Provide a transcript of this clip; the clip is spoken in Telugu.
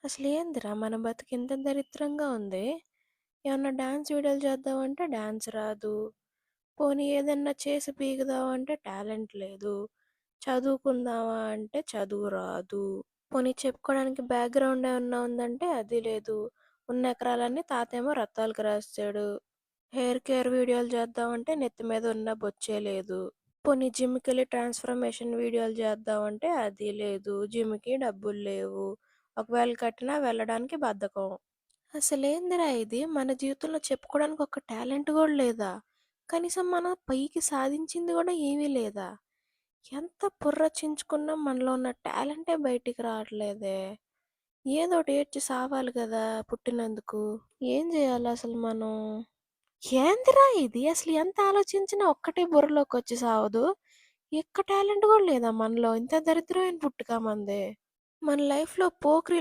అసలేందిరా మన బతుకింత దరిద్రంగా ఉంది. ఏమన్నా డాన్స్ వీడియోలు చేద్దామంటే డాన్స్ రాదు. పోనీ ఏదన్నా చేసి పీకుదామంటే టాలెంట్ లేదు. చదువుకుందామా అంటే చదువు రాదు. పోనీ చెప్పుకోవడానికి బ్యాక్‌గ్రౌండ్ ఏమన్నా ఉందంటే అది లేదు. ఉన్న ఎకరాలన్నీ తాతేమో రత్తాలకు రాసేసాడు. హెయిర్ కేర్ వీడియోలు చేద్దామంటే నెత్తి మీద ఉన్న బొచ్చే లేదు. పోనీ జిమ్‌కెళ్ళి ట్రాన్స్‌ఫర్మేషన్ వీడియోలు చేద్దామంటే అది లేదు. జిమ్‌కి డబ్బులు లేవు. ఒకవేళ కట్టినా వెళ్ళడానికి బద్ధకం. అసలేందిరా ఇది? మన జీవితంలో చెప్పుకోవడానికి ఒక టాలెంట్ గూడా లేదా? కనీసం మనం పైకి సాధించింది గూడా ఏమీ లేదా? ఎంత బుర్ర చించుకున్నా మనలో ఉన్న టాలెంటే బయటికి రావట్లేదే. ఏదోటి ఏడ్చి సావాలి గదా పుట్టినందుకు. ఏం జేయాలసలు మనం? ఏందిరా ఇది? అసలు ఎంత ఆలోచించినా ఒక్కటి బుర్రలోకొచ్చి సావదు. ఒక్క టాలెంట్ గూడా లేదా మనలో? ఇంత దరిద్రమైన పుట్టుక మనది. మన లైఫ్‌లో పోకిరి